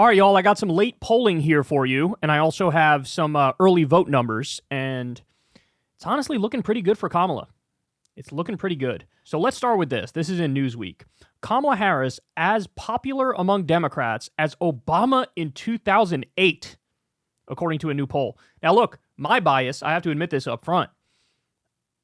All right, y'all, I got some late polling here for you, and I also have some early vote numbers, and it's honestly looking pretty good for Kamala. It's looking pretty good. So let's start with this. This is in Newsweek. Kamala Harris as popular among Democrats as Obama in 2008, according to a new poll. Now, look, my bias, I have to admit this up front.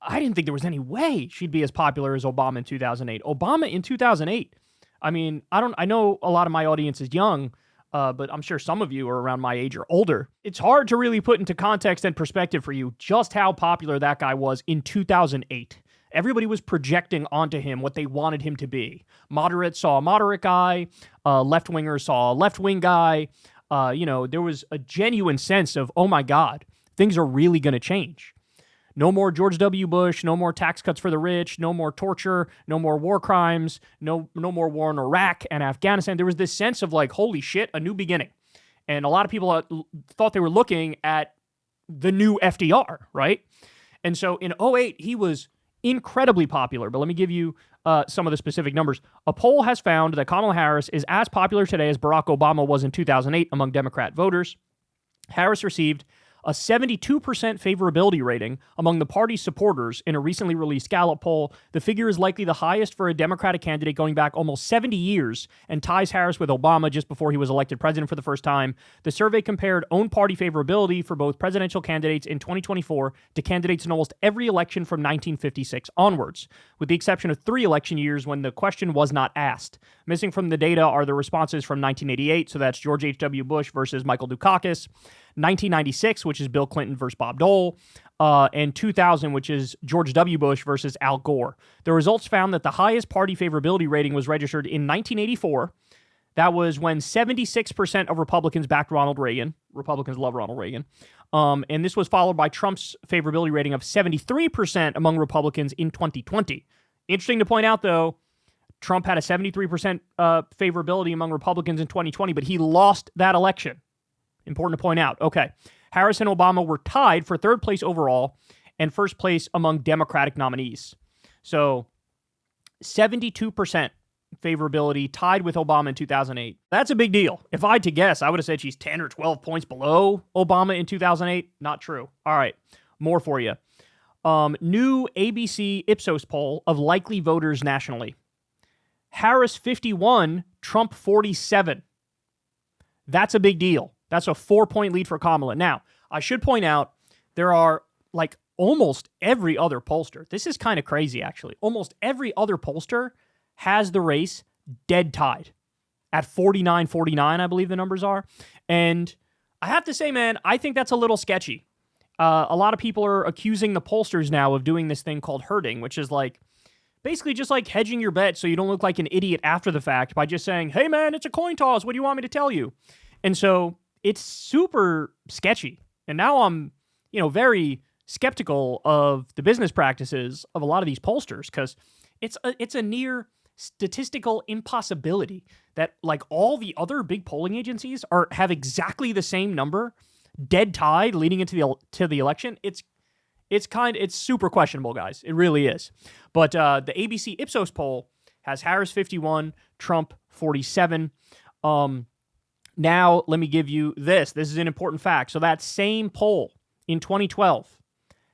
I didn't think there was any way she'd be as popular as Obama in 2008. Obama in 2008. I mean, I know a lot of my audience is young, but I'm sure some of you are around my age or older. It's hard to really put into context and perspective for you just how popular that guy was in 2008. Everybody was projecting onto him what they wanted him to be. Moderates saw a moderate guy. Left-wingers saw a left-wing guy. There was a genuine sense of, oh my God, things are really going to change. No more George W. Bush, no more tax cuts for the rich, no more torture, no more war crimes, no more war in Iraq and Afghanistan. There was this sense of like, holy shit, a new beginning. And a lot of people thought they were looking at the new FDR, right? And so in 2008, he was incredibly popular. But let me give you some of the specific numbers. A poll has found that Kamala Harris is as popular today as Barack Obama was in 2008 among Democrat voters. Harris received a 72% favorability rating among the party's supporters in a recently released Gallup poll. The figure is likely the highest for a Democratic candidate going back almost 70 years and ties Harris with Obama just before he was elected president for the first time. The survey compared own party favorability for both presidential candidates in 2024 to candidates in almost every election from 1956 onwards, with the exception of 3 election years when the question was not asked. Missing from the data are the responses from 1988, so that's George H.W. Bush versus Michael Dukakis, 1996, which is Bill Clinton versus Bob Dole, and 2000, which is George W. Bush versus Al Gore. The results found that the highest party favorability rating was registered in 1984. That was when 76% of Republicans backed Ronald Reagan. Republicans love Ronald Reagan. And this was followed by Trump's favorability rating of 73% among Republicans in 2020. Interesting to point out, though, Trump had a 73% favorability among Republicans in 2020, but he lost that election. Important to point out. Okay. Harris and Obama were tied for third place overall and first place among Democratic nominees. So 72% favorability, tied with Obama in 2008. That's a big deal. If I had to guess, I would have said she's 10 or 12 points below Obama in 2008. Not true. All right. More for you. New ABC Ipsos poll of likely voters nationally. Harris 51, Trump 47. That's a big deal. That's a 4-point lead for Kamala. Now, I should point out there are like almost every other pollster. This is kind of crazy, actually. Almost every other pollster has the race dead tied at 49-49, I believe the numbers are. And I have to say, man, I think that's a little sketchy. A lot of people are accusing the pollsters now of doing this thing called herding, which is like basically just like hedging your bet so you don't look like an idiot after the fact by just saying, hey, man, it's a coin toss. What do you want me to tell you? And so it's super sketchy. And now I'm, very skeptical of the business practices of a lot of these pollsters because it's a near statistical impossibility that like all the other big polling agencies have exactly the same number, dead tied leading into the election. It's super questionable, guys. It really is. But the ABC Ipsos poll has Harris 51, Trump 47. Now, let me give you this. This is an important fact. So that same poll in 2012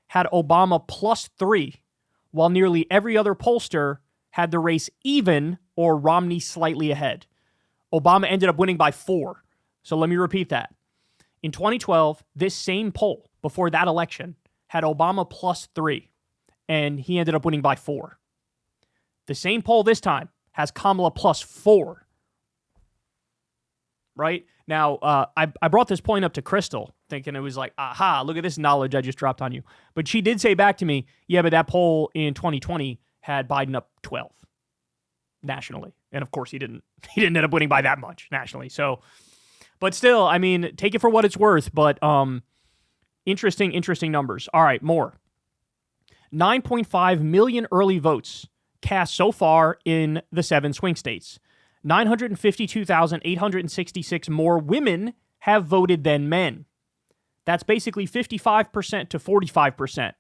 had Obama +3, while nearly every other pollster had the race even or Romney slightly ahead. Obama ended up winning by 4. So let me repeat that. In 2012, this same poll before that election had Obama +3, and he ended up winning by 4. The same poll this time has Kamala +4. Right? Now, I brought this point up to Crystal, thinking it was like, aha, look at this knowledge I just dropped on you. But she did say back to me, yeah, but that poll in 2020 had Biden up 12 nationally. And of course, he didn't end up winning by that much nationally. So, but still, I mean, take it for what it's worth. But interesting numbers. All right, more. 9.5 million early votes cast so far in the 7 swing states. 952,866 more women have voted than men. That's basically 55% to 45%.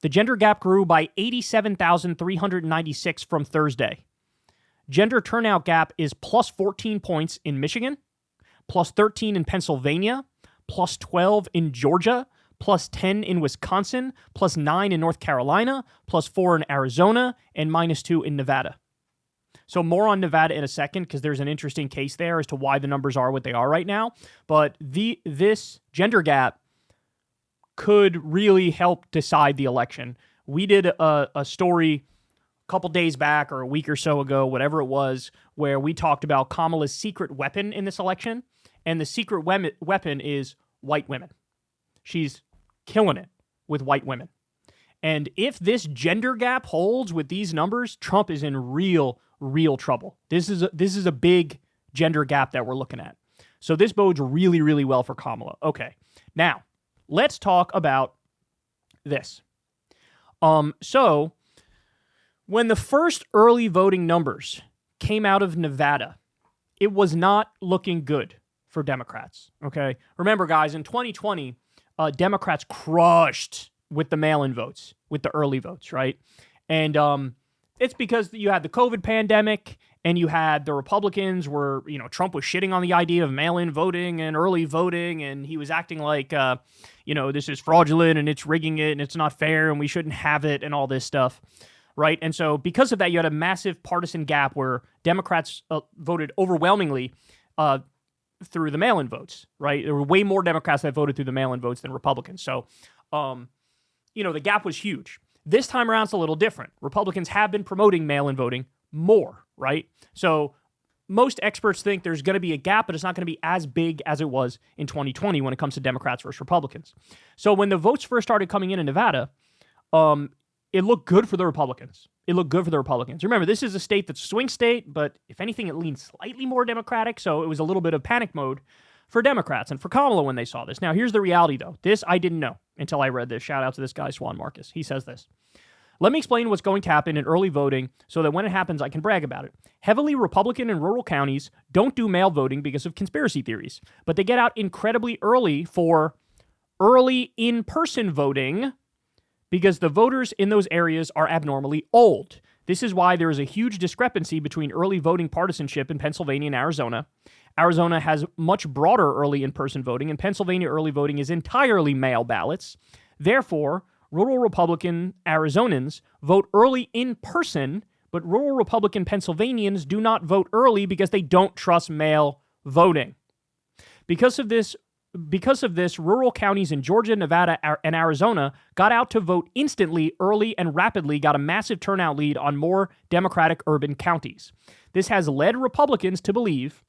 The gender gap grew by 87,396 from Thursday. Gender turnout gap is plus 14 points in Michigan, plus 13 in Pennsylvania, plus 12 in Georgia, plus 10 in Wisconsin, plus 9 in North Carolina, plus 4 in Arizona, and minus 2 in Nevada. So more on Nevada in a second, because there's an interesting case there as to why the numbers are what they are right now. But this gender gap could really help decide the election. We did a story a couple days back or a week or so ago, whatever it was, where we talked about Kamala's secret weapon in this election. And the secret weapon is white women. She's killing it with white women. And if this gender gap holds with these numbers, Trump is in real trouble. This is a big gender gap that we're looking at. So this bodes really, really well for Kamala. Okay, now let's talk about this. So when the first early voting numbers came out of Nevada, it was not looking good for Democrats. Okay, remember, guys, in 2020, Democrats crushed with the mail-in votes, with the early votes, right? And it's because you had the COVID pandemic and you had the Republicans were, Trump was shitting on the idea of mail-in voting and early voting, and he was acting like, this is fraudulent and it's rigging it and it's not fair and we shouldn't have it and all this stuff, right? And so because of that, you had a massive partisan gap where Democrats voted overwhelmingly through the mail-in votes, right? There were way more Democrats that voted through the mail-in votes than Republicans. So, the gap was huge. This time around, it's a little different. Republicans have been promoting mail-in voting more, right? So most experts think there's going to be a gap, but it's not going to be as big as it was in 2020 when it comes to Democrats versus Republicans. So when the votes first started coming in Nevada, it looked good for the Republicans. Remember, this is a state that's a swing state, but if anything, it leans slightly more Democratic, so it was a little bit of panic mode for Democrats and for Kamala when they saw this. Now, here's the reality, though. This I didn't know until I read this. Shout out to this guy, Swan Marcus. He says this. Let me explain what's going to happen in early voting so that when it happens, I can brag about it. Heavily Republican and rural counties don't do mail voting because of conspiracy theories, but they get out incredibly early for early in-person voting because the voters in those areas are abnormally old. This is why there is a huge discrepancy between early voting partisanship in Pennsylvania and Arizona. Arizona has much broader early in-person voting, and Pennsylvania early voting is entirely mail ballots. Therefore, rural Republican Arizonans vote early in person, but rural Republican Pennsylvanians do not vote early because they don't trust mail voting. Because of this, rural counties in Georgia, Nevada, and Arizona got out to vote instantly, early, and rapidly got a massive turnout lead on more Democratic urban counties. This has led Republicans to believe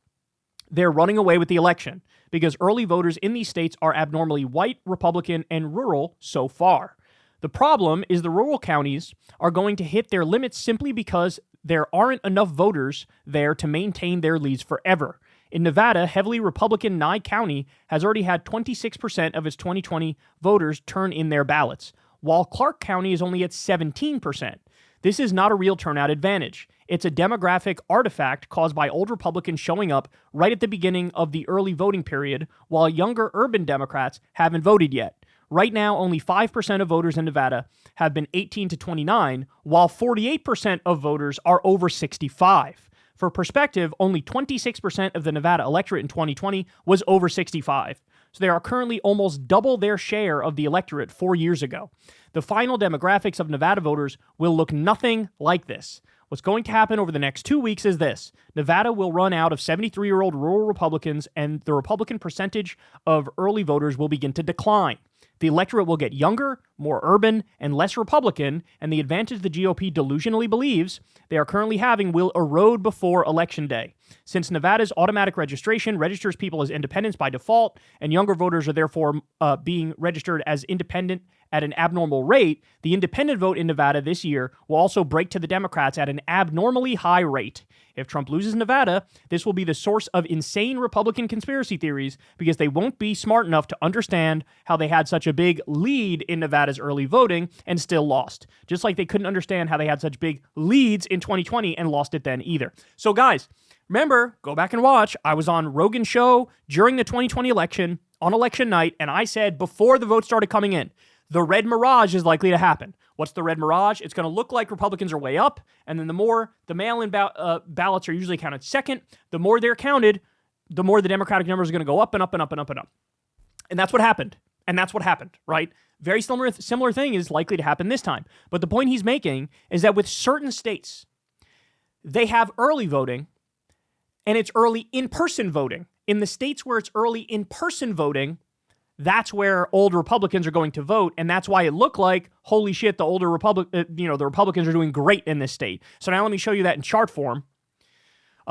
they're running away with the election because early voters in these states are abnormally white, Republican, and rural so far. The problem is the rural counties are going to hit their limits simply because there aren't enough voters there to maintain their leads forever. In Nevada, heavily Republican Nye County has already had 26% of its 2020 voters turn in their ballots, while Clark County is only at 17%. This is not a real turnout advantage. It's a demographic artifact caused by old Republicans showing up right at the beginning of the early voting period, while younger urban Democrats haven't voted yet. Right now, only 5% of voters in Nevada have been 18 to 29, while 48% of voters are over 65. For perspective, only 26% of the Nevada electorate in 2020 was over 65. So they are currently almost double their share of the electorate 4 years ago. The final demographics of Nevada voters will look nothing like this. What's going to happen over the next 2 weeks is this. Nevada will run out of 73-year-old rural Republicans, and the Republican percentage of early voters will begin to decline. The electorate will get younger, more urban, and less Republican, and the advantage the GOP delusionally believes they are currently having will erode before Election Day. Since Nevada's automatic registration registers people as independents by default, and younger voters are therefore being registered as independent at an abnormal rate, the independent vote in Nevada this year will also break to the Democrats at an abnormally high rate. If Trump loses Nevada, this will be the source of insane Republican conspiracy theories because they won't be smart enough to understand how they had such a big lead in Nevada's early voting and still lost. Just like they couldn't understand how they had such big leads in 2020 and lost it then either. So guys, remember, go back and watch. I was on Rogan's show during the 2020 election on election night, and I said before the votes started coming in, the red mirage is likely to happen. What's the red mirage? It's going to look like Republicans are way up, and then the more the mail-in ballots are usually counted second, the more they're counted, the more the Democratic numbers are going to go up and up and up and up and up. And that's what happened. And that's what happened, right? Very similar thing is likely to happen this time. But the point he's making is that with certain states, they have early voting and it's early in-person voting. In the states where it's early in-person voting, that's where old Republicans are going to vote, and that's why it looked like, holy shit, the Republicans are doing great in this state. So now let me show you that in chart form.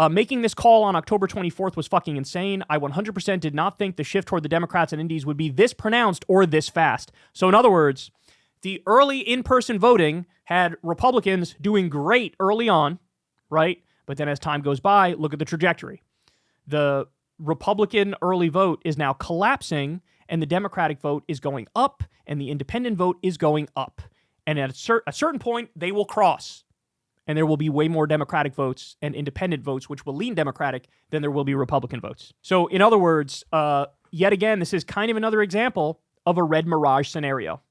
Making this call on October 24th was fucking insane. I 100% did not think the shift toward the Democrats and Indies would be this pronounced or this fast. So in other words, the early in-person voting had Republicans doing great early on, right? But then as time goes by, look at the trajectory. The Republican early vote is now collapsing, and the Democratic vote is going up, and the independent vote is going up. And at a certain point, they will cross, and there will be way more Democratic votes and independent votes, which will lean Democratic, than there will be Republican votes. So in other words, yet again, this is kind of another example of a red mirage scenario.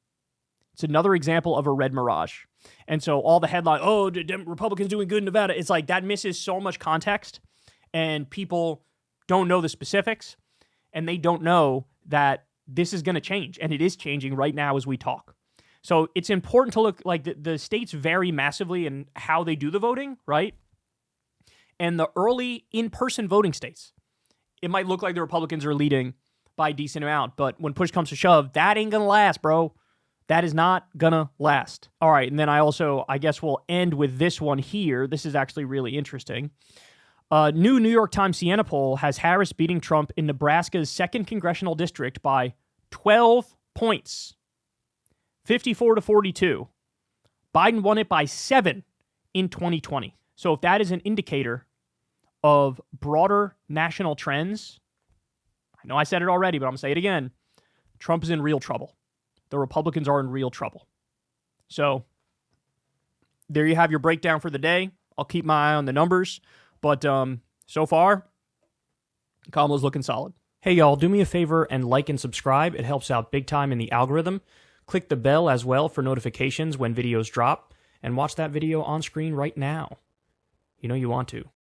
It's another example of a red mirage. And so all the headline, oh, the Republicans doing good in Nevada, it's like that misses so much context, and people don't know the specifics, and they don't know that this is going to change, and it is changing right now as we talk. So it's important to look, like the states vary massively in how they do the voting, right? And the early in-person voting states, it might look like the Republicans are leading by a decent amount, but when push comes to shove, that ain't going to last, bro. That is not going to last. All right, and then I guess we'll end with this one here. This is actually really interesting. New New York Times Siena poll has Harris beating Trump in Nebraska's 2nd congressional district by 12 points, 54-42. Biden won it by 7 in 2020. So if that is an indicator of broader national trends, I know I said it already, but I'm going to say it again. Trump is in real trouble. The Republicans are in real trouble. So there you have your breakdown for the day. I'll keep my eye on the numbers. But so far, Kamala's looking solid. Hey, y'all, do me a favor and like and subscribe. It helps out big time in the algorithm. Click the bell as well for notifications when videos drop. And watch that video on screen right now. You know you want to.